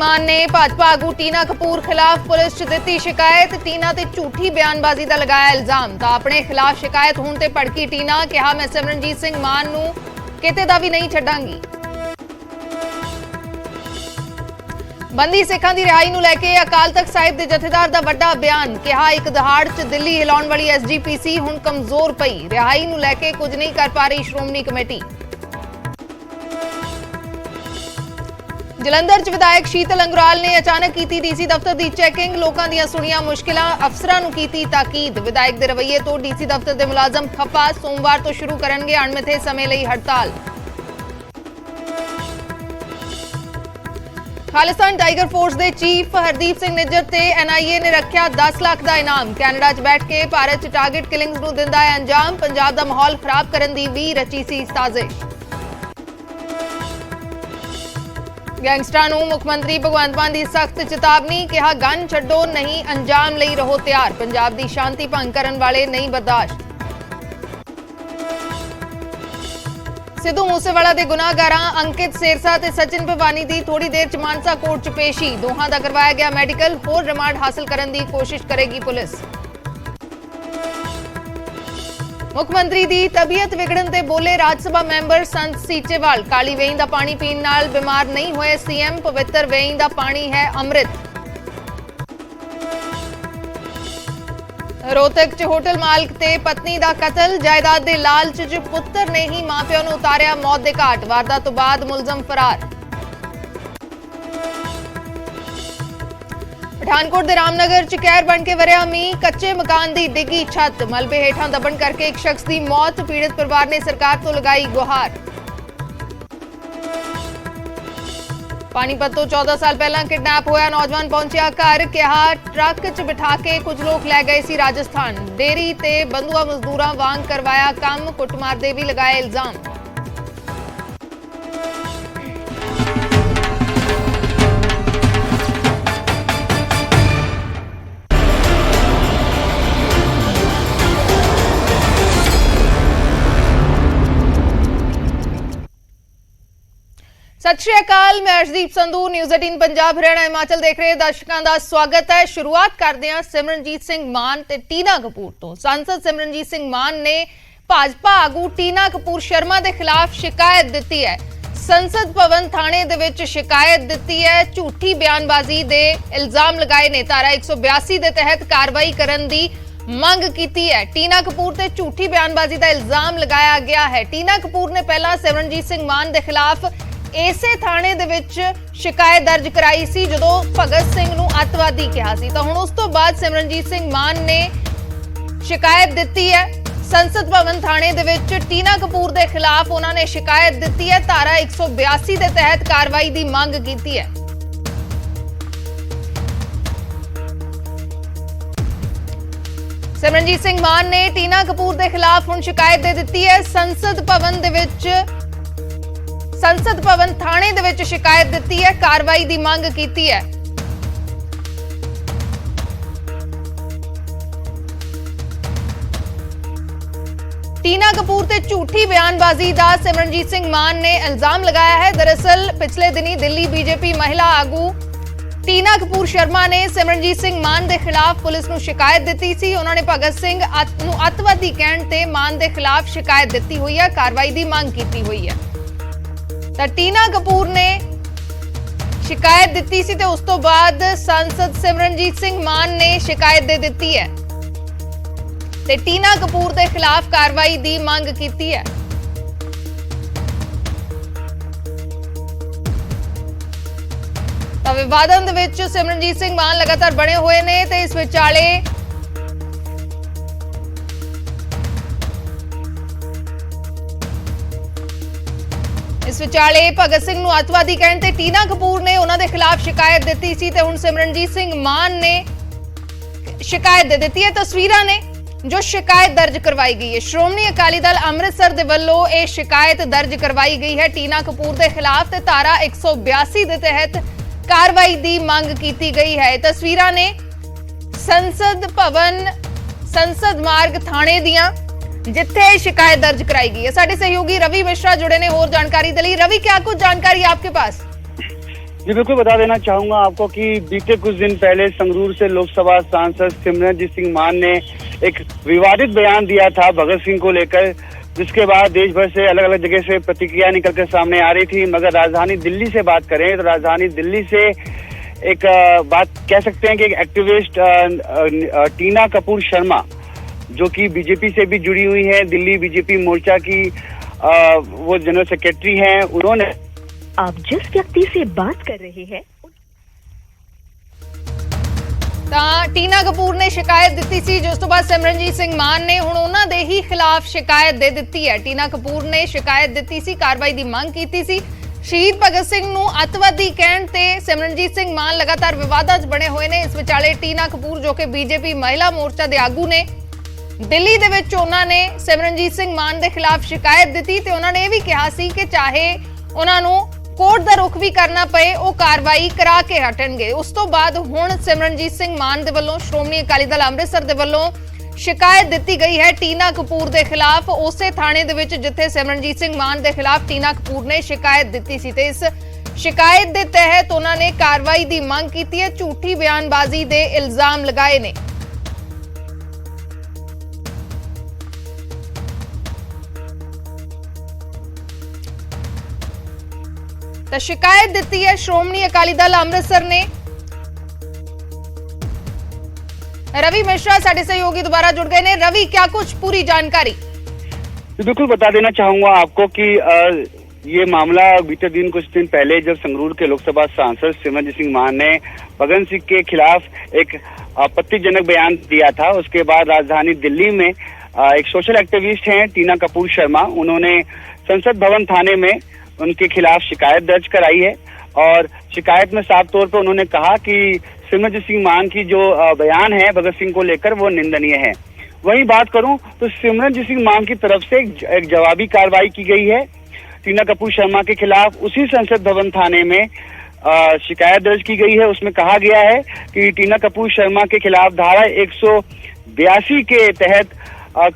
मान ने भाजपा आगू टीना कपूर खिलाफ पुलिस च दित्ती शिकायत। टीना ते झूठी बयानबाजी का लगाया इल्जाम। तो अपने खिलाफ शिकायत होने ते भड़की टीना, कहा मैं सिमरनजीत सिंह मान नूं किते दा भी नहीं छड्डांगी। बंदी सिखां दी रिहाई नूं लैके अकाल तख्त साहिब दे जथेदार दा वड्डा बयान। कहा एक दहाड़ च दिल्ली हिलाउण वाली SGPC हुण कमजोर पई। रिहाई नूं लैके कुछ नहीं कर पा रही श्रोमणी कमेटी। जलंधर च विधायक शीतल अंगराल ने अचानक की DC दफ्तर की चैकिंग। लोगों दी सुनिया मुश्किलां, अफसरां नूं कीती ताकीद। विधायक के रवैये तो DC दफ्तर के मुलाजम खपा। सोमवार तो शुरू करनगे अणमिथे समय लई हड़ताल। खालिस्तान टाइगर फोर्स के चीफ हरदीप सिंह निज्जर ते NIA ने रखा 10 लाख का इनाम। कैनेडा च बैठ के भारत च टारगेट किलिंग्स नूं दिंदा है अंजाम। पंजाब का माहौल खराब करन दी भी रची सी साजिश। गैंगस्टरां नूं मुख्यमंत्री भगवंत मान की सख्त चेतावनी। कहा गन छड्डो नहीं, अंजाम लई रहो तैयार। पंजाब की शांति भंग करन वाले नहीं बर्दाश्त। सिद्धू मूसेवाला के गुनाहगारां अंकित सेरसा ते सचिन भिवानी की थोड़ी देर च मानसा कोर्ट च पेशी। दोहां दा करवाया गया मैडिकल। होर रिमांड हासिल करने की कोशिश करेगी पुलिस। मुख्यमंत्री की तबीयत विगड़न ते बोले राज्यसभा मैंबर संत सीचेवाल। काली वेई का पानी पीने नाल बीमार नहीं हुए CM। पवित्र वेई का पानी है अमृत। रोहतक च होटल मालक ते पत्नी का कतल। जायदाद के लालच च पुत्र ने ही मां प्यो नूं उतारिया मौत के घाट। वारदात तो बाद मुलजम फरार। पठानकोट के रामनगर च कहर बन के वरिया मींह। कच्चे मकान की डिगी छत। मलबे हेठां दबण करके एक शख्स की मौत। पीड़ित परिवार ने सरकार तो लगाई गुहार। पानीपत तो 14 साल पहला किडनैप होया नौजवान पहुंचा घर। कहा ट्रक च बिठा के कुछ लोग लै गए सी राजस्थान। डेयरी ते बंधुआ मजदूरां वांग करवाया काम। कुटमार दे भी लगाए इल्जाम। सत श्री अकाल, मैं अर्शदीप संधू न्यूज़ 18 पंजाब हरियाणा हिमाचल देख रहे दर्शकों का स्वागत है। शुरुआत करते हैं सिमरनजीत सिंह मान ते टीना कपूर तो। सांसद सिमरनजीत सिंह मान ने भाजपा आगू टीना कपूर शर्मा के खिलाफ शिकायत दी है। संसद भवन थाने दे विच शिकायत दी है। झूठी बयानबाजी के इल्जाम लगाए ने। धारा 182 के तहत कार्रवाई करने की मंग की है। टीना कपूर ते झूठी बयानबाजी का इल्जाम लगाया गया है। टीना कपूर ने पहला सिमरनजीत सिंह मान के खिलाफ इसे थाने दे विच शिकायत दर्ज कराई सी जदों भगत सिंह नूं अतवादी कहा सी। तो हुण उस तो बाद सिमरनजीत सिंह मान ने शिकायत दी है। संसद भवन थाने दे विच टीना कपूर के खिलाफ उन्होंने शिकायत दी है। धारा 182 के तहत कार्रवाई की मांग की है। सिमरनजीत सिंह मान ने टीना कपूर के खिलाफ हुण शिकायत दे दी है। संसद भवन थाने दे विच शिकायत दी है। कार्रवाई की मांग की है। टीना कपूर ते झूठी बयानबाजी का सिमरनजीत सिंह मान ने इल्जाम लगाया है। दरअसल पिछले दिनी दिल्ली BJP महिला आगू टीना कपूर शर्मा ने सिमरनजीत सिंह मान के खिलाफ पुलिस नूं शिकायत दी सी। उन्होंने भगत सिंह नूं अतवादी कहण ते मान के खिलाफ शिकायत दी हुई है। कार्रवाई की मांग की हुई है। टीना कपूर ने शिकायत दी सी ते उस तो बाद सांसद सिमरनजीत सिंह मान ने शिकायत दे दी है ते टीना कपूर के खिलाफ कार्रवाई की मांग की है। विवादन दे विच सिमरनजीत सिंह मान लगातार बने हुए ने ते इस विचाले भगत सिंह नूं अतवादी कहण ते टीना कपूर ने उन्हां दे खिलाफ शिकायत दी सी ते हुण सिमरनजीत सिंह मान ने शिकायत दे दी है। तस्वीरां ने जो शिकायत दर्ज करवाई गई है। श्रोमणी अकाली दल अमृतसर दे वल्लों यह शिकायत दर्ज करवाई गई है टीना कपूर के खिलाफ ते धारा 182 के तहत कार्रवाई की मांग की गई है। तस्वीरां ने संसद भवन संसद मार्ग थाने दियां जिथे शिकायत दर्ज कराई गई है। साडे सहयोगी रवि मिश्रा जुड़े ने होर जानकारी के लिए। रवि, क्या कुछ जानकारी आपके पास? जी बिल्कुल, बता देना चाहूंगा आपको कि बीते कुछ दिन पहले संगरूर से लोकसभा सांसद सिमरनजीत सिंह मान ने एक विवादित बयान दिया था भगत सिंह को लेकर, जिसके बाद देश भर से अलग अलग जगह से प्रतिक्रिया निकलकर सामने आ रही थी। मगर राजधानी दिल्ली से बात करें तो राजधानी दिल्ली से एक बात कह सकते हैं कि एक एक्टिविस्ट टीना कपूर शर्मा, जो कि बीजेपी से भी जुड़ी हुई है, दिल्ली बीजेपी मोर्चा की वो जनरल सेक्रेटरी हैं, उन्होंने आप जिस व्यक्ति से बात कर रहे हैं ਤਾਂ ਟੀਨਾ ਕਪੂਰ ਨੇ ਸ਼ਿਕਾਇਤ ਦਿੱਤੀ ਸੀ, ਜਿਸ ਤੋਂ ਬਾਅਦ ਸਿਮਰਨਜੀਤ ਸਿੰਘ ਮਾਨ ਨੇ ਹੁਣ ਉਹਨਾਂ ਦੇ ਹੀ ਖਿਲਾਫ ਸ਼ਿਕਾਇਤ ਦੇ ਦਿੱਤੀ ਹੈ। ਟੀਨਾ ਕਪੂਰ ਨੇ ਸ਼ਿਕਾਇਤ ਦਿੱਤੀ ਸੀ, ਕਾਰਵਾਈ ਦੀ ਮੰਗ ਕੀਤੀ ਸੀ। ਸ਼ਹੀਦ ਭਗਤ ਸਿੰਘ ਨੂੰ ਅੱਤਵਾਦੀ ਕਹਿਣ ਤੇ ਸਿਮਰਨਜੀਤ ਸਿੰਘ ਮਾਨ ਲਗਾਤਾਰ ਵਿਵਾਦਾਂ 'ਚ ਬਣੇ ਹੋਏ ਨੇ। ਇਸ ਵਿਚਾਲੇ ਟੀਨਾ ਕਪੂਰ, ਜੋ ਕਿ ਬੀਜੇਪੀ ਮਹਿਲਾ ਮੋਰਚਾ ਦੇ ਆਗੂ ਨੇ, ਦਿੱਲੀ ਦੇ ਵਿੱਚ ਉਹਨਾਂ ਨੇ ਸਿਮਰਨਜੀਤ ਸਿੰਘ ਮਾਨ ਦੇ ਖਿਲਾਫ ਸ਼ਿਕਾਇਤ ਦਿੱਤੀ ਤੇ ਉਹਨਾਂ ਨੇ ਇਹ ਵੀ ਕਿਹਾ ਸੀ ਕਿ ਚਾਹੇ ਉਹਨਾਂ ਨੂੰ ਕੋਰਟ ਦਾ ਰੁਖ ਵੀ ਕਰਨਾ ਪਏ, ਉਹ ਕਾਰਵਾਈ ਕਰਾ ਕੇ ਹਟਣਗੇ। ਉਸ ਤੋਂ ਬਾਅਦ ਹੁਣ ਸਿਮਰਨਜੀਤ ਸਿੰਘ ਮਾਨ ਦੇ ਵੱਲੋਂ ਸ਼੍ਰੋਮਣੀ ਅਕਾਲੀ ਦਲ ਅੰਮ੍ਰਿਤਸਰ ਦੇ ਵੱਲੋਂ ਸ਼ਿਕਾਇਤ ਦਿੱਤੀ ਗਈ ਹੈ ਟੀਨਾ ਕਪੂਰ ਦੇ ਖਿਲਾਫ, ਉਸੇ ਥਾਣੇ ਦੇ ਵਿੱਚ ਜਿੱਥੇ ਸਿਮਰਨਜੀਤ ਸਿੰਘ ਮਾਨ ਦੇ ਖਿਲਾਫ ਟੀਨਾ ਕਪੂਰ ਨੇ ਸ਼ਿਕਾਇਤ ਦਿੱਤੀ ਸੀ ਤੇ ਇਸ ਸ਼ਿਕਾਇਤ ਦੇ ਤਹਿਤ ਉਹਨਾਂ ਨੇ ਕਾਰਵਾਈ ਦੀ ਮੰਗ ਕੀਤੀ ਹੈ। ਝੂਠੀ ਬਿਆਨਬਾਜ਼ੀ ਦੇ ਇਲਜ਼ਾਮ ਲਗਾਏ ਨੇ। ਤਾਂ ਸ਼ਿਕਾਇਤ ਦਿੱਤੀ ਹੈ ਸ਼੍ਰੋਮਣੀ ਅਕਾਲੀ ਦਲ ਅੰਮ੍ਰਿਤਸਰ ਨੇ। रवि मिश्रा साडे सहयोगी दोबारा जुड़ गए ने। रवि, क्या कुछ पूरी जानकारी? बिल्कुल बता देना चाहूंगा आपको कि ये मामला बीते दिन कुछ दिन पहले जब संगरूर के लोकसभा सांसद सिमरनजीत सिंह मान ने भगत सिंह के खिलाफ एक आपत्तिजनक बयान दिया था, उसके बाद राजधानी दिल्ली में एक सोशल एक्टिविस्ट हैं टीना कपूर शर्मा, उन्होंने संसद भवन थाने में उनके खिलाफ शिकायत दर्ज कराई है और शिकायत में साफ तौर पर उन्होंने कहा कि सिमरनजीत सिंह मान की जो बयान है भगत सिंह को लेकर वो निंदनीय है। वहीं बात करूं तो सिमरनजीत सिंह मान की तरफ से एक जवाबी कार्रवाई की गई है टीना कपूर शर्मा के खिलाफ। उसी संसद भवन थाने में शिकायत दर्ज की गई है। उसमें कहा गया है कि टीना कपूर शर्मा के खिलाफ धारा 182 के तहत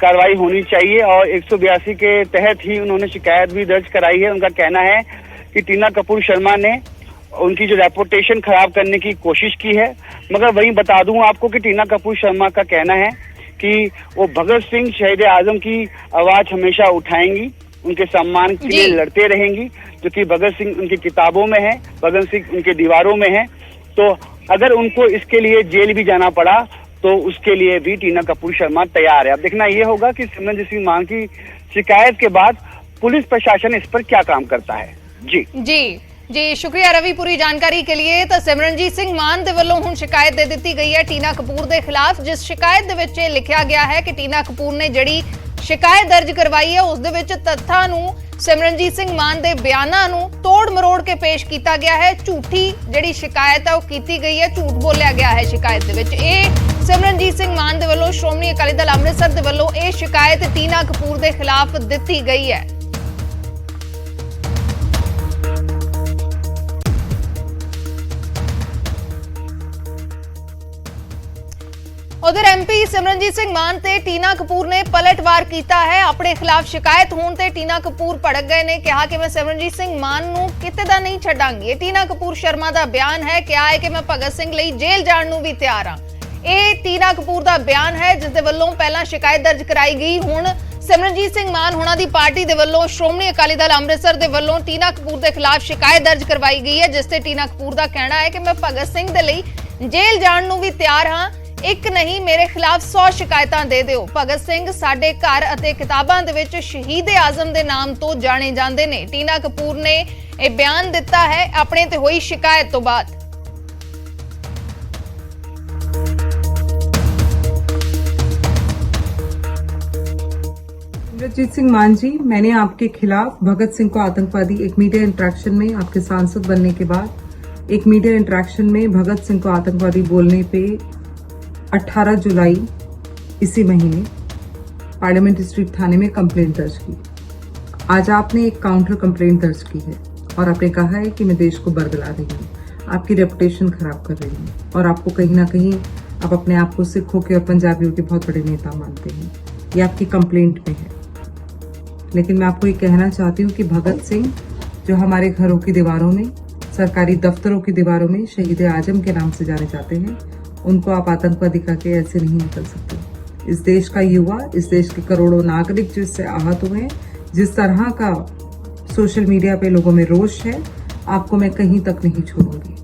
कार्रवाई होनी चाहिए और 182 के तहत ही उन्होंने शिकायत भी दर्ज कराई है। उनका कहना है कि टीना कपूर शर्मा ने उनकी जो रेपुटेशन खराब करने की कोशिश की है। मगर वहीं बता दूं आपको कि टीना कपूर शर्मा का कहना है कि वो भगत सिंह शहीद आजम की आवाज हमेशा उठाएंगी, उनके सम्मान के लिए लड़ते रहेंगी, जो कि भगत सिंह उनकी किताबों में है, भगत सिंह उनके दीवारों में है। तो अगर उनको इसके लिए जेल भी जाना पड़ा तो उसके लिए भी टीना कपूर शर्मा तैयार है। अब देखना ये होगा कि सिमरनजीत सिंह मान की शिकायत के बाद पुलिस प्रशासन इस पर क्या काम करता है। जी जी जी, शुक्रिया रवि पूरी जानकारी के लिए। तो सिमरनजीत सिंह मान ਦੇ ਵੱਲੋਂ ਹੁਣ ਸ਼ਿਕਾਇਤ ਦੇ ਦਿੱਤੀ ਗਈ ਹੈ ਟੀਨਾ ਕਪੂਰ ਦੇ ਖਿਲਾਫ, ਜਿਸ ਸ਼ਿਕਾਇਤ ਦੇ ਵਿੱਚ ਲਿਖਿਆ ਗਿਆ ਹੈ ਕਿ ਟੀਨਾ ਕਪੂਰ ਨੇ ਜਿਹੜੀ ਸ਼ਿਕਾਇਤ ਦਰਜ ਕਰਵਾਈ ਹੈ ਉਸ ਦੇ ਵਿੱਚ ਤੱਥਾਂ ਨੂੰ, ਸਿਮਰਨਜੀਤ ਸਿੰਘ ਮਾਨ ਦੇ ਬਿਆਨਾਂ ਨੂੰ ਤੋੜ ਮਰੋੜ ਕੇ ਪੇਸ਼ ਕੀਤਾ ਗਿਆ ਹੈ। ਝੂਠੀ ਜਿਹੜੀ ਸ਼ਿਕਾਇਤ ਹੈ ਉਹ ਕੀਤੀ ਗਈ ਹੈ, ਝੂਠ ਬੋਲਿਆ ਗਿਆ ਹੈ ਸ਼ਿਕਾਇਤ ਦੇ ਵਿੱਚ। ਇਹ ਸਿਮਰਨਜੀਤ ਸਿੰਘ ਮਾਨ ਦੇ ਵੱਲੋਂ ਸ਼੍ਰੋਮਣੀ ਅਕਾਲੀ ਦਲ ਅੰਮ੍ਰਿਤਸਰ ਦੇ ਵੱਲੋਂ ਇਹ ਸ਼ਿਕਾਇਤ ਟੀਨਾ ਕਪੂਰ ਦੇ ਖਿਲਾਫ ਦਿੱਤੀ ਗਈ ਹੈ। उधर एमपी सिमरनजीत सिंह मान ते टीना कपूर ने पलटवार किया है। अपने खिलाफ शिकायत होने ते टीना कपूर भड़क गए ने, कहा कि मैं सिमरनजीत सिंह मान नूं किते दा नहीं छड्डांगी। ये टीना कपूर शर्मा दा बयान है, कहा है कि मैं भगत सिंह लई जेल जाण नूं भी तैयार हां। ये टीना कपूर दा बयान है जिस दे वल्लों पहला शिकायत दर्ज कराई गई। हुण सिमरनजीत सिंह मान होना दी पार्टी दे वल्लों श्रोमणी अकाली दल अंमृतसर दे वल्लों टीना कपूर दे खिलाफ शिकायत दर्ज करवाई गई है, जिस ते टीना कपूर दा कहना है कि मैं भगत सिंह दे लई जेल जाण नूं भी तैयार हां। एक नहीं मेरे खिलाफ 100 शिकायतां दे दिओ। भगत सिंह साडे घर अते किताबां दे विच शहीद आजम दे नाम तो जाने जांदे ने। टीना कपूर ने यह बयान दिता है अपने ते होई शिकायत तो बाद। सिमरनजीत सिंह मान जी, मैंने आपके खिलाफ भगत सिंह को आतंकवादी एक मीडिया इंटरेक्शन में, आपके सांसद बनने के बाद एक मीडिया इंटरेक्शन में भगत सिंह को आतंकवादी बोलने पे 18 जुलाई इसी महीने पार्लियामेंट स्ट्रीट थाने में कंप्लेंट दर्ज की। आज आपने एक काउंटर कंप्लेंट दर्ज की है और आपने कहा है कि मैं देश को बरगला रही हूँ, आपकी रेपुटेशन खराब कर रही हूँ और आपको कहीं ना कहीं आप अपने आप को सिखों के और पंजाबियों के बहुत बड़े नेता मानते हैं। ये आपकी कंप्लेंट में है। लेकिन मैं आपको ये कहना चाहती हूँ कि भगत सिंह जो हमारे घरों की दीवारों में सरकारी दफ्तरों की दीवारों में शहीद आजम के नाम से जाने जाते हैं, उनको आप आतंकवादी कह के ऐसे नहीं निकल सकते। इस देश का युवा, इस देश के करोड़ों नागरिक जो इससे आहत हुए हैं, जिस तरह का सोशल मीडिया पे लोगों में रोष है, आपको मैं कहीं तक नहीं छोड़ूंगी।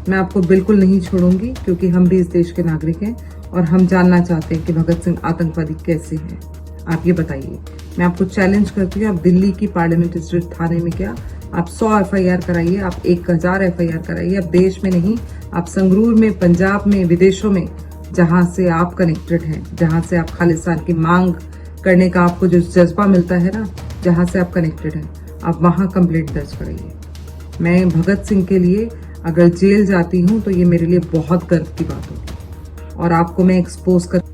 मैं आपको बिल्कुल नहीं छोड़ूंगी, क्योंकि हम भी इस देश के नागरिक हैं और हम जानना चाहते हैं कि भगत सिंह आतंकवादी कैसे हैं। आप ये बताइए। मैं आपको चैलेंज करती हूँ, आप दिल्ली की पार्लियामेंट स्ट्रीट थाने में क्या आप 100 FIR कराइए, आप 1000 FIR कराइए। आप देश में नहीं, आप संगरूर में, पंजाब में, विदेशों में, जहां से आप कनेक्टेड हैं, जहां से आप खालिस्तान की मांग करने का आपको जो जज्बा मिलता है ना, जहां से आप कनेक्टेड हैं, आप वहां कंप्लेंट दर्ज कराइए। मैं भगत सिंह के लिए अगर जेल जाती हूं तो ये मेरे लिए बहुत गर्व की बात होगी और आपको मैं एक्सपोज कर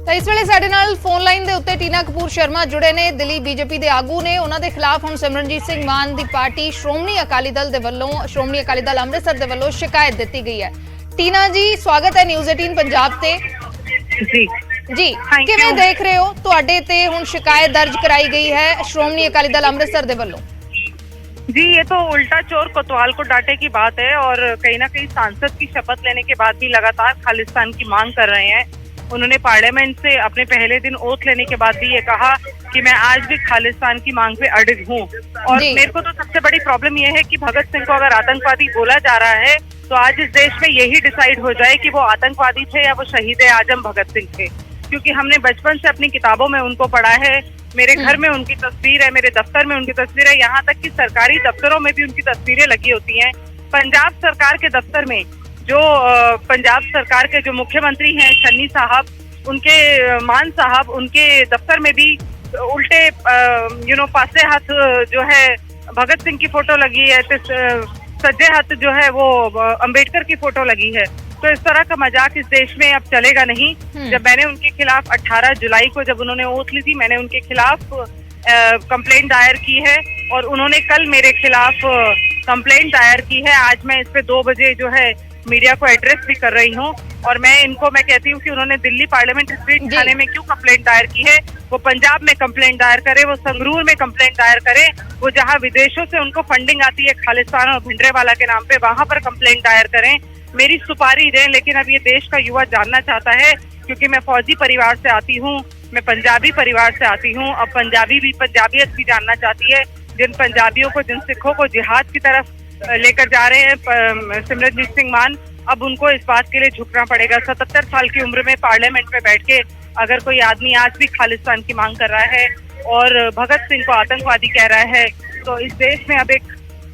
ਤਾਂ ਇਸ ਵੇਲੇ ਸਾਡੇ ਨਾਲ ਫੋਨ ਲਾਈਨ ਦੇ ਉੱਤੇ ਟੀਨਾ ਕਪੂਰ ਸ਼ਰਮਾ ਜੁੜੇ ਨੇ। ਦਿੱਲੀ ਬੀਜੇਪੀ ਦੇ ਆਗੂ ਨੇ। ਉਹਨਾਂ ਦੇ ਖਿਲਾਫ ਹੁਣ ਸਿਮਰਨਜੀਤ ਸਿੰਘ ਮਾਨ ਦੀ ਪਾਰਟੀ ਸ਼੍ਰੋਮਣੀ ਅਕਾਲੀ ਦਲ ਦੇ ਵੱਲੋਂ, ਸ਼੍ਰੋਮਣੀ ਅਕਾਲੀ ਦਲ ਅੰਮ੍ਰਿਤਸਰ ਦੇ ਵੱਲੋਂ ਸ਼ਿਕਾਇਤ ਦਿੱਤੀ ਗਈ ਹੈ। ਟੀਨਾ ਜੀ, ਸਵਾਗਤ ਹੈ ਨਿਊਜ਼ 18 ਪੰਜਾਬ ਤੇ। ਜੀ ਕਿਵੇਂ ਦੇਖ ਰਹੇ ਹੋ, ਤੁਹਾਡੇ ਤੇ ਹੁਣ ਸ਼ਿਕਾਇਤ ਦਰਜ कराई गई है श्रोमणी अकाली दल अमृतसर दे वल्लों? जी, ये तो उल्टा चोर कोतवाल को डांटे की बात है और कहीं ना कहीं सांसद की शपथ लेने के बाद भी लगातार खालिस्तान की मांग कर रहे हैं। उन्होंने पार्लियामेंट से अपने पहले दिन ओथ लेने के बाद भी ये कहा कि मैं आज भी खालिस्तान की मांग पे अडिग हूँ। और मेरे को तो सबसे बड़ी प्रॉब्लम ये है कि भगत सिंह को अगर आतंकवादी बोला जा रहा है तो आज इस देश में यही डिसाइड हो जाए कि वो आतंकवादी थे या वो शहीद आजम भगत सिंह थे, क्योंकि हमने बचपन से अपनी किताबों में उनको पढ़ा है। मेरे घर में उनकी तस्वीर है, मेरे दफ्तर में उनकी तस्वीर है, यहाँ तक कि सरकारी दफ्तरों में भी उनकी तस्वीरें लगी होती हैं। पंजाब सरकार के दफ्तर में जो पंजाब सरकार के जो मुख्यमंत्री हैं सन्नी साहब, उनके मान साहब, उनके दफ्तर में भी उल्टे पासे हाथ जो है भगत सिंह की फोटो लगी है, सज्जे हाथ जो है वो अंबेडकर की फोटो लगी है। तो इस तरह का मजाक इस देश में अब चलेगा नहीं। जब मैंने उनके खिलाफ 18 जुलाई को जब उन्होंने ओथ ली थी, मैंने उनके खिलाफ कंप्लेंट दायर की है और उन्होंने कल मेरे खिलाफ कंप्लेंट दायर की है। आज मैं इस पे 2 बजे जो है मीडिया को एड्रेस भी कर रही हूँ और मैं कहती हूँ कि उन्होंने दिल्ली पार्लियामेंट स्ट्रीट थाने में क्यों कंप्लेंट दायर की है, वो पंजाब में कंप्लेंट दायर करे, वो संगरूर में कंप्लेंट दायर करे, वो जहाँ विदेशों से उनको फंडिंग आती है खालिस्तान और भिंडरेवाला के नाम पे, वहां पर कंप्लेंट दायर करें। मेरी सुपारी दें। लेकिन अब ये देश का युवा जानना चाहता है, क्योंकि मैं फौजी परिवार से आती हूँ, मैं पंजाबी परिवार से आती हूँ। अब पंजाबियत भी जानना चाहती है। जिन पंजाबियों को, जिन सिखों को जिहाद की तरफ लेकर जा रहे हैं सिमरनजीत सिंह मान, अब उनको इस बात के लिए झुकना पड़ेगा। 77 साल की उम्र में पार्लियामेंट में बैठ के अगर कोई आदमी आज भी खालिस्तान की मांग कर रहा है और भगत सिंह को आतंकवादी कह रहा है, तो इस देश में अब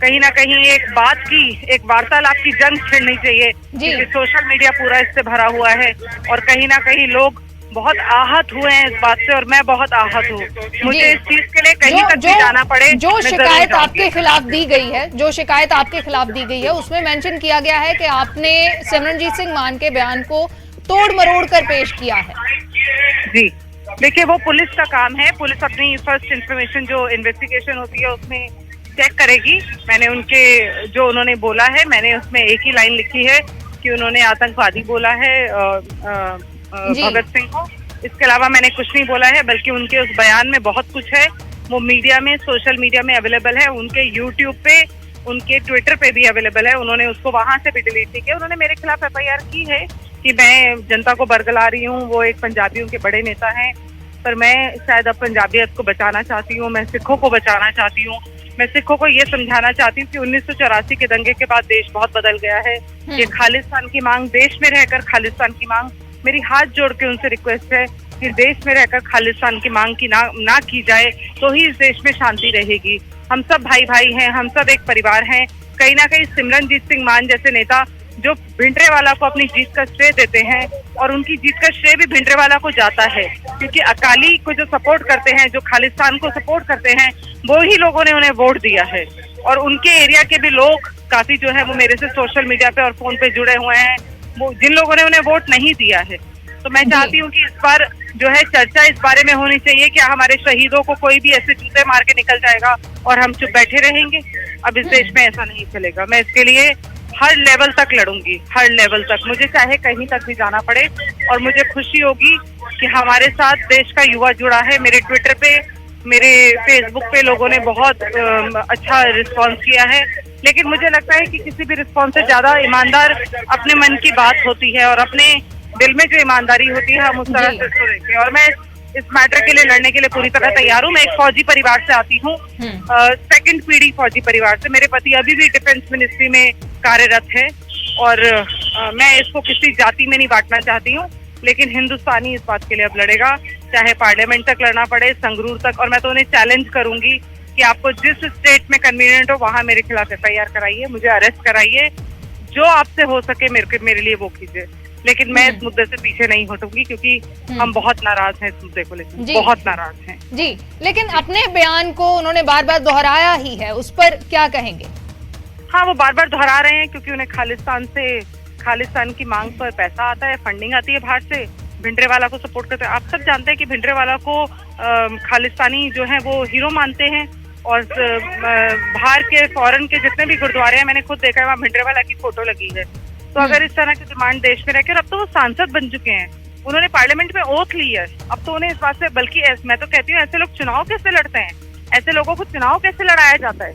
कहीं ना कहीं एक वार्तालाप की जंग छिड़नी चाहिए, क्योंकि सोशल मीडिया पूरा इससे भरा हुआ है और कहीं ना कहीं लोग बहुत आहत हुए हैं इस बात से और मैं बहुत आहत हूँ। मुझे इस चीज के लिए कहीं तक भी जाना पड़े। जो शिकायत आपके खिलाफ दी गई है, उसमें मेंशन किया गया है कि आपने सिमरनजीत सिंह मान के बयान को तोड़ मरोड़ कर पेश किया है। जी देखिए, वो पुलिस का काम है। पुलिस अपनी फर्स्ट इंफॉर्मेशन जो इन्वेस्टिगेशन होती है उसमें चेक करेगी। मैंने जो उन्होंने बोला है, मैंने उसमें एक ही लाइन लिखी है कि उन्होंने आतंकवादी बोला है भगत सिंह को। इसके अलावा मैंने कुछ नहीं बोला है, बल्कि उनके उस बयान में बहुत कुछ है। वो मीडिया में, सोशल मीडिया में अवेलेबल है, उनके यूट्यूब पे, उनके ट्विटर पे भी अवेलेबल है। उन्होंने उसको वहां से भी डिलीट नहीं किया। उन्होंने मेरे खिलाफ FIR की है कि मैं जनता को बरगला रही हूँ। वो एक पंजाबियों के बड़े नेता हैं, पर मैं शायद अब पंजाबियत को बचाना चाहती हूँ, मैं सिखों को बचाना चाहती हूँ। मैं सिखों को ये समझाना चाहती हूँ कि 1984 के दंगे के बाद देश बहुत बदल गया है। ये खालिस्तान की मांग, देश में रहकर खालिस्तान की मांग, मेरी हाथ जोड़ के उनसे रिक्वेस्ट है कि देश में रहकर खालिस्तान की मांग की ना की जाए, तो ही इस देश में शांति रहेगी। हम सब भाई भाई हैं, हम सब एक परिवार हैं। कहीं ना कहीं सिमरनजीत सिंह मान जैसे नेता जो भिंडरेवाला को अपनी जीत का श्रेय देते हैं, और उनकी जीत का श्रेय भी भिंडरेवाला को जाता है, क्योंकि अकाली को जो सपोर्ट करते हैं, जो खालिस्तान को सपोर्ट करते हैं, वो ही लोगों ने उन्हें वोट दिया है। और उनके एरिया के भी लोग काफी जो है वो मेरे से सोशल मीडिया पे और फोन पे जुड़े हुए हैं, वो जिन लोगों ने उन्हें वोट नहीं दिया है। तो मैं चाहती हूँ कि इस बार जो है चर्चा इस बारे में होनी चाहिए। क्या हमारे शहीदों को कोई भी ऐसे जूते मार के निकल जाएगा और हम चुप बैठे रहेंगे? अब इस देश में ऐसा नहीं चलेगा। मैं इसके लिए हर लेवल तक लड़ूंगी, हर लेवल तक, मुझे चाहे कहीं तक भी जाना पड़े। और मुझे खुशी होगी कि हमारे साथ देश का युवा जुड़ा है। मेरे ट्विटर पे, मेरे फेसबुक पे लोगों ने बहुत अच्छा रिस्पॉन्स किया है, लेकिन मुझे लगता है कि किसी भी रिस्पॉन्स से ज्यादा ईमानदार अपने मन की बात होती है और अपने दिल में जो ईमानदारी होती है हम उस तरह से उसको देखते हैं। और मैं इस मैटर के लिए लड़ने के लिए पूरी तरह तैयार हूँ। मैं एक फौजी परिवार से आती हूँ, सेकंड पीढ़ी फौजी परिवार से। मेरे पति अभी भी डिफेंस मिनिस्ट्री में कार्यरत है और मैं इसको किसी जाति में नहीं बांटना चाहती हूँ, लेकिन हिंदुस्तानी इस बात के लिए अब लड़ेगा, चाहे पार्लियामेंट तक लड़ना पड़े, संगरूर तक। और मैं तो उन्हें चैलेंज करूंगी कि आपको जिस स्टेट में कन्वीनियंट हो वहां मेरे खिलाफ FIR कराइए, मुझे अरेस्ट कराइए, जो आपसे हो सके मेरे लिए वो कीजिए। लेकिन मैं इस मुद्दे से पीछे नहीं हटूंगी क्योंकि हम बहुत नाराज हैं इस मुद्दे को लेकर, बहुत नाराज हैं जी। लेकिन अपने बयान को उन्होंने बार बार दोहराया ही है, उस पर क्या कहेंगे? हाँ, वो बार बार दोहरा रहे हैं क्योंकि उन्हें खालिस्तान की मांग पर पैसा आता है, फंडिंग आती है बाहर से, भिंडरेवाला को सपोर्ट करते हैं। आप सब जानते हैं कि भिंडरेवाला को खालिस्तानी जो है वो हीरो मानते हैं और बाहर के फॉरेन के जितने भी गुरुद्वारे हैं, मैंने खुद देखा है, वहाँ भिंडरेवाला की फोटो लगी है। तो अगर इस तरह की डिमांड देश में रहकर, अब तो वो सांसद बन चुके हैं, उन्होंने पार्लियामेंट में ओथ ली है, अब तो उन्हें इस बात से, बल्कि मैं तो कहती हूँ ऐसे लोग चुनाव कैसे लड़ते हैं, ऐसे लोगों को चुनाव कैसे लड़ाया जाता है।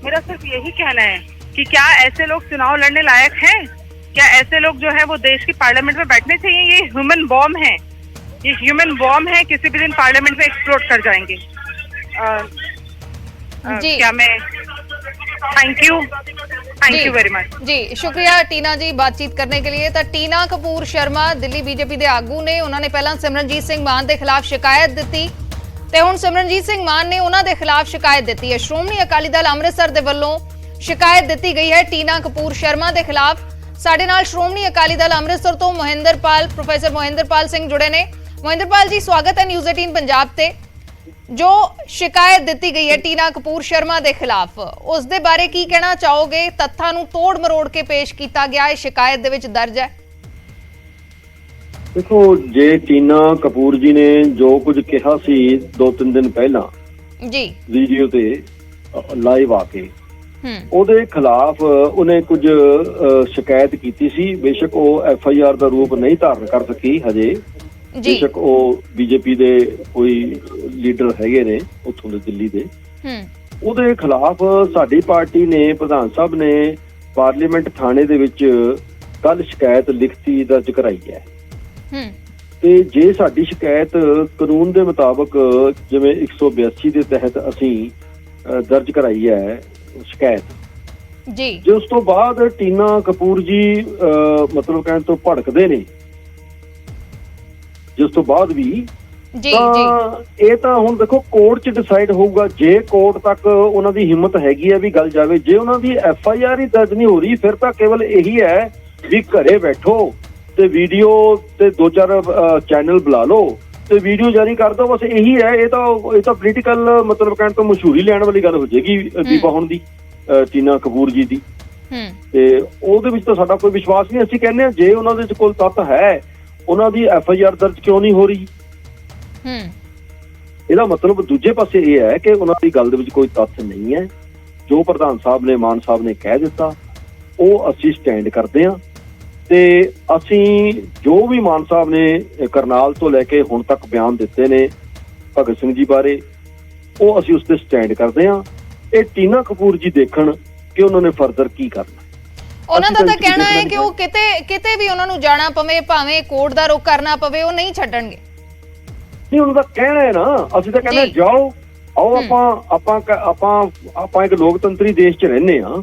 मेरा सिर्फ यही कहना है कि क्या ऐसे लोग चुनाव लड़ने लायक हैं? क्या ऐसे लोग जो है वो देश की पार्लियामेंट में बैठने चाहिए? ये ह्यूमन बॉम्ब है, ये ह्यूमन बॉम्ब है, किसी भी दिन पार्लियामेंट में एक्सप्लोड कर जाएंगे। जी क्या मैं थैंक यू वेरी मच जी, शुक्रिया टीना जी बातचीत करने के लिए। ਤਾਂ ਟੀਨਾ ਕਪੂਰ ਸ਼ਰਮਾ ਦਿੱਲੀ ਬੀਜੇਪੀ ਦੇ ਆਗੂ ਨੇ, ਉਹਨਾਂ ਨੇ ਪਹਿਲਾਂ ਸਿਮਰਨਜੀਤ ਸਿੰਘ ਮਾਨ ਦੇ ਖਿਲਾਫ ਸ਼ਿਕਾਇਤ ਦਿੱਤੀ ਤੇ ਹੁਣ ਸਿਮਰਨਜੀਤ ਸਿੰਘ ਮਾਨ ਨੇ ਉਹਨਾਂ ਦੇ ਖਿਲਾਫ ਸ਼ਿਕਾਇਤ ਦਿੱਤੀ ਹੈ। ਸ਼੍ਰੋਮਣੀ ਅਕਾਲੀ ਦਲ ਅੰਮ੍ਰਿਤਸਰ ਦੇ ਵੱਲੋਂ ਸ਼ਿਕਾਇਤ ਦਿੱਤੀ ਗਈ ਹੈ ਟੀਨਾ ਕਪੂਰ ਸ਼ਰਮਾ ਦੇ ਖਿਲਾਫ। ਸਾਡੇ ਨਾਲ ਸ਼੍ਰੋਮਣੀ ਅਕਾਲੀ ਦਲ ਅੰਮ੍ਰਿਤਸਰ ਤੋਂ ਪ੍ਰੋਫੈਸਰ ਮੋਹਿੰਦਰਪਾਲ ਸਿੰਘ ਜੁੜੇ ਨੇ। ਮੋਹਿੰਦਰਪਾਲ ਜੀ, ਸਵਾਗਤ ਹੈ ਨਿਊਜ਼ 18 ਪੰਜਾਬ ਤੇ। जो शिकायत दी गई है टीना कपूर शर्मा के खिलाफ, उस दे बारे की कहना चाहोगे? तत्थां नूं तोड़ मरोड़ के पेश किया गया है, शिकायत दे विच दर्ज है। देखो, जे टीना कपूर जी ने जो कुछ कहा सी 2-3 दिन पहला जी वीडियो ते लाइव आके ਉਹਦੇ ਖਿਲਾਫ ਉਹਨੇ ਕੁਝ ਸ਼ਿਕਾਇਤ ਕੀਤੀ ਸੀ। ਬੇਸ਼ੱਕ ਉਹ FIR ਦਾ ਰੂਪ ਨਹੀਂ ਧਾਰਨ ਕਰ ਸਕੀ ਹਜੇ, ਬੇਸ਼ੱਕ ਉਹ ਬੀਜੇਪੀ ਦੇ ਕੋਈ ਲੀਡਰ ਹੈਗੇ ਨੇ ਉੱਥੋਂ ਦੇ ਦਿੱਲੀ ਦੇ। ਉਹਦੇ ਖਿਲਾਫ ਸਾਡੀ ਪਾਰਟੀ ਨੇ, ਪ੍ਰਧਾਨ ਸਾਹਿਬ ਨੇ ਪਾਰਲੀਮੈਂਟ ਥਾਣੇ ਦੇ ਵਿੱਚ ਕੱਲ ਸ਼ਿਕਾਇਤ ਲਿਖਤੀ ਦਰਜ ਕਰਾਈ ਹੈ। ਤੇ ਜੇ ਸਾਡੀ ਸ਼ਿਕਾਇਤ ਕਾਨੂੰਨ ਦੇ ਮੁਤਾਬਕ ਜਿਵੇਂ 182 ਦੇ ਤਹਿਤ ਅਸੀਂ ਦਰਜ ਕਰਾਈ ਹੈ ਸ਼ਿਕਾਇਤ ਜੀ, ਜੇ ਉਸ ਤੋਂ ਬਾਅਦ ਟੀਨਾ ਕਪੂਰ ਜੀ ਮਤਲਬ ਕਹਿਣ ਤੋਂ ਭੜਕਦੇ ਨੇ ਜਿਸ ਤੋਂ ਬਾਅਦ ਵੀ ਤਾਂ ਇਹ ਤਾਂ ਹੁਣ ਦੇਖੋ ਕੋਰਟ 'ਚ ਡਿਸਾਈਡ ਹੋਊਗਾ। ਜੇ ਕੋਰਟ ਤੱਕ ਉਹਨਾਂ ਦੀ ਹਿੰਮਤ ਹੈਗੀ ਹੈ ਵੀ ਗੱਲ ਜਾਵੇ, ਜੇ ਉਹਨਾਂ ਦੀ FIR ਹੀ ਦਰਜ ਨਹੀਂ ਹੋ ਰਹੀ, ਫਿਰ ਤਾਂ ਕੇਵਲ ਇਹੀ ਹੈ ਵੀ ਘਰੇ ਬੈਠੋ ਤੇ ਵੀਡੀਓ ਤੇ 2-4 ਚੈਨਲ ਬੁਲਾ ਲਓ ਤੇ ਵੀਡੀਓ ਜਾਰੀ ਕਰ ਦੋ, ਬਸ ਇਹੀ ਹੈ। ਇਹ ਤਾਂ ਪੋਲੀਟੀਕਲ ਮਤਲਬ ਕਹਿਣ ਤੋਂ ਮਸ਼ਹੂਰੀ ਲੈਣ ਵਾਲੀ ਗੱਲ ਹੋ ਜਾਏਗੀ ਬੀਬਾ ਹੁਣ ਦੀ, ਟੀਨਾ ਕਪੂਰ ਜੀ ਦੀ। ਤੇ ਉਹਦੇ ਵਿੱਚ ਤਾਂ ਸਾਡਾ ਕੋਈ ਵਿਸ਼ਵਾਸ ਨਹੀਂ। ਅਸੀਂ ਕਹਿੰਦੇ ਹਾਂ ਜੇ ਉਹਨਾਂ ਦੇ ਕੋਲ ਤੱਥ ਹੈ, ਉਹਨਾਂ ਦੀ FIR ਦਰਜ ਕਿਉਂ ਨਹੀਂ ਹੋ ਰਹੀ? ਇਹਦਾ ਮਤਲਬ ਦੂਜੇ ਪਾਸੇ ਇਹ ਹੈ ਕਿ ਉਹਨਾਂ ਦੀ ਗੱਲ ਦੇ ਵਿੱਚ ਕੋਈ ਤੱਥ ਨਹੀਂ ਹੈ। ਜੋ ਪ੍ਰਧਾਨ ਸਾਹਿਬ ਨੇ, ਮਾਨ ਸਾਹਿਬ ਨੇ ਕਹਿ ਦਿੱਤਾ, ਉਹ ਅਸੀਂ ਸਟੈਂਡ ਕਰਦੇ ਹਾਂ। ਤੇ ਅਸੀਂ ਜੋ ਵੀ ਮਾਨ ਸਾਹਿਬ ਨੇ ਕਰਨਾਲ ਤੋਂ ਲੈ ਕੇ ਹੁਣ ਤੱਕ ਬਿਆਨ ਦਿੱਤੇ ਨੇ ਭਗਤ ਸਿੰਘ ਜੀ ਬਾਰੇ, ਉਹ ਅਸੀਂ ਉਸ ਤੇ ਸਟੈਂਡ ਕਰਦੇ ਹਾਂ। ਇਹ ਟੀਨਾ ਕਪੂਰ ਜੀ ਦੇਖਣ ਕਿ ਉਹਨਾਂ ਨੇ ਫਰਦਰ ਕੀ ਕਰਨਾ। ਉਹਨਾਂ ਦਾ ਤਾਂ ਕਹਿਣਾ ਹੈ ਕਿ ਉਹ ਕਿਤੇ ਵੀ ਉਹਨਾਂ ਨੂੰ ਜਾਣਾ ਪਵੇ, ਭਾਵੇਂ ਕੋਰਟ ਦਾ ਰੁਖ ਕਰਨਾ ਪਵੇ, ਉਹ ਨਹੀਂ ਛੱਡਣਗੇ। ਨਹੀਂ, ਉਹਨਾਂ ਦਾ ਕਹਿਣਾ ਹੈ ਨਾ, ਅਸੀਂ ਤਾਂ ਕਹਿੰਦੇ ਜਾਓ, ਆਓ। ਆਪਾਂ ਇੱਕ ਲੋਕਤੰਤਰੀ ਦੇਸ਼ 'ਚ ਰਹਿੰਦੇ ਹਾਂ,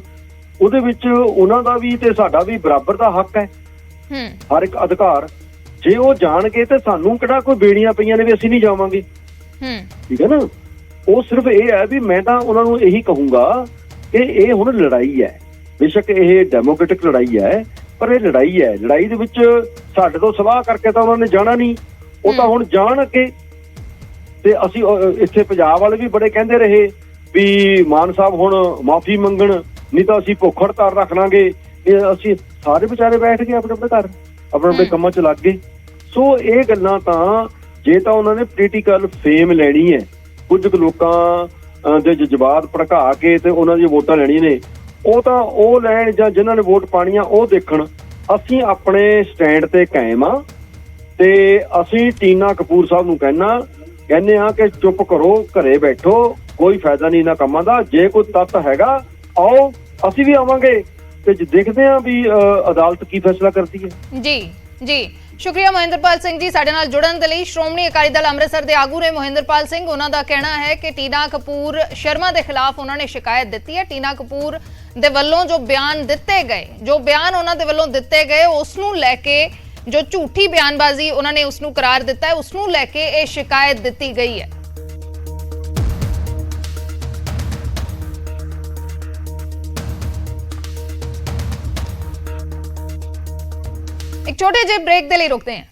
ਉਹਦੇ ਵਿੱਚ ਉਹਨਾਂ ਦਾ ਵੀ ਤੇ ਸਾਡਾ ਵੀ ਬਰਾਬਰ ਦਾ ਹੱਕ ਹੈ, ਹਰ ਇੱਕ ਅਧਿਕਾਰ। ਜੇ ਉਹ ਜਾਣਗੇ ਤੇ ਸਾਨੂੰ ਕਿਹੜਾ ਕੋਈ ਬੇੜੀਆਂ ਪਈਆਂ ਨੇ ਵੀ ਅਸੀਂ ਨਹੀਂ ਜਾਵਾਂਗੇ, ਠੀਕ ਹੈ ਨਾ। ਉਹ ਸਿਰਫ ਇਹ ਹੈ ਵੀ ਮੈਂ ਤਾਂ ਉਹਨਾਂ ਨੂੰ ਇਹੀ ਕਹੂੰਗਾ ਕਿ ਇਹ ਹੁਣ ਲੜਾਈ ਹੈ, ਬੇਸ਼ੱਕ ਇਹ ਡੈਮੋਕ੍ਰੈਟਿਕ ਲੜਾਈ ਹੈ, ਪਰ ਇਹ ਲੜਾਈ ਹੈ। ਲੜਾਈ ਦੇ ਵਿੱਚ ਸਾਡੇ ਤੋਂ ਸਲਾਹ ਕਰਕੇ ਤਾਂ ਉਹਨਾਂ ਨੇ ਜਾਣਾ ਨਹੀਂ, ਉਹ ਤਾਂ ਹੁਣ ਜਾਣ ਅੱਗੇ। ਤੇ ਅਸੀਂ ਇੱਥੇ ਪੰਜਾਬ ਵਾਲੇ ਵੀ ਬੜੇ ਕਹਿੰਦੇ ਰਹੇ ਵੀ ਮਾਨ ਸਾਹਿਬ ਹੁਣ ਮਾਫੀ ਮੰਗਣ, ਨਹੀਂ ਤਾਂ ਅਸੀਂ ਭੁੱਖ ਹੜਤਾਲ ਰੱਖ ਲਾਂਗੇ। ਅਸੀਂ ਸਾਰੇ ਵਿਚਾਰੇ ਬੈਠ ਗਏ ਆਪਣੇ ਆਪਣੇ ਘਰ, ਆਪਣੇ ਕੰਮਾਂ 'ਚ ਲੱਗ ਗਏ। ਸੋ ਇਹ ਗੱਲਾਂ ਤਾਂ ਜੇ ਤਾਂ ਉਹਨਾਂ ਨੇ ਪੋਲੀਟੀਕਲ ਫੇਮ ਲੈਣੀ ਹੈ, ਕੁਝ ਕੁ ਲੋਕਾਂ ਦੇ ਜਜ਼ਬਾਤ ਭੜਕਾ ਕੇ ਤੇ ਉਹਨਾਂ ਦੀਆਂ ਵੋਟਾਂ ਲੈਣੀਆਂ ਨੇ, ਉਹ ਤਾਂ ਉਹ ਲੈਣ ਜਾਂ ਜਿਨ੍ਹਾਂ ਨੇ ਵੋਟ ਪਾਣੀ ਆ ਉਹ ਦੇਖਣ। ਅਸੀਂ ਆਪਣੇ ਸਟੈਂਡ ਤੇ ਕਾਇਮ ਆ ਤੇ ਅਸੀਂ ਟੀਨਾ ਕਪੂਰ ਸਾਹਿਬ ਨੂੰ ਕਹਿੰਦੇ ਆ ਕਿ ਚੁੱਪ ਕਰੋ, ਘਰੇ ਬੈਠੋ, ਕੋਈ ਫਾਇਦਾ ਨਹੀਂ ਇਹਨਾਂ ਕੰਮਾਂ ਦਾ। ਜੇ ਕੋਈ ਤੱਤ ਹੈਗਾ ਆਓ, ਅਸੀਂ ਵੀ ਆਵਾਂਗੇ ਤੇ ਦੇਖਦੇ ਆ ਵੀ ਅਦਾਲਤ ਕੀ ਫੈਸਲਾ ਕਰਦੀ ਹੈ। ਜੀ ਸ਼ੁਕਰੀਆ ਮਹਿੰਦਰਪਾਲ ਸਿੰਘ ਜੀ ਸਾਡੇ ਨਾਲ ਜੁੜਨ ਦੇ ਲਈ। ਸ਼੍ਰੋਮਣੀ ਅਕਾਲੀ ਦਲ ਅੰਮ੍ਰਿਤਸਰ ਦੇ ਆਗੂ ਨੇ ਮਹਿੰਦਰਪਾਲ ਸਿੰਘ, ਉਹਨਾਂ ਦਾ ਕਹਿਣਾ ਹੈ ਕਿ ਟੀਨਾ ਕਪੂਰ ਸ਼ਰਮਾ ਦੇ ਖਿਲਾਫ ਉਹਨਾਂ ਨੇ ਸ਼ਿਕਾਇਤ ਦਿੱਤੀ ਹੈ। ਟੀਨਾ ਕਪੂਰ ਦੇ ਵੱਲੋਂ ਜੋ ਬਿਆਨ ਦਿੱਤੇ ਗਏ, ਜੋ ਬਿਆਨ ਉਹਨਾਂ ਦੇ ਵੱਲੋਂ ਦਿੱਤੇ ਗਏ, ਉਸ ਨੂੰ ਲੈ ਕੇ ਜੋ ਝੂਠੀ ਬਿਆਨਬਾਜ਼ੀ ਉਹਨਾਂ ਨੇ ਉਸ ਨੂੰ ਕਰਾਰ ਦਿੱਤਾ ਹੈ, ਉਸ ਨੂੰ ਲੈ ਕੇ ਇਹ ਸ਼ਿਕਾਇਤ ਦਿੱਤੀ ਗਈ ਹੈ। एक छोटे जे ब्रेक के लिए रुकते हैं।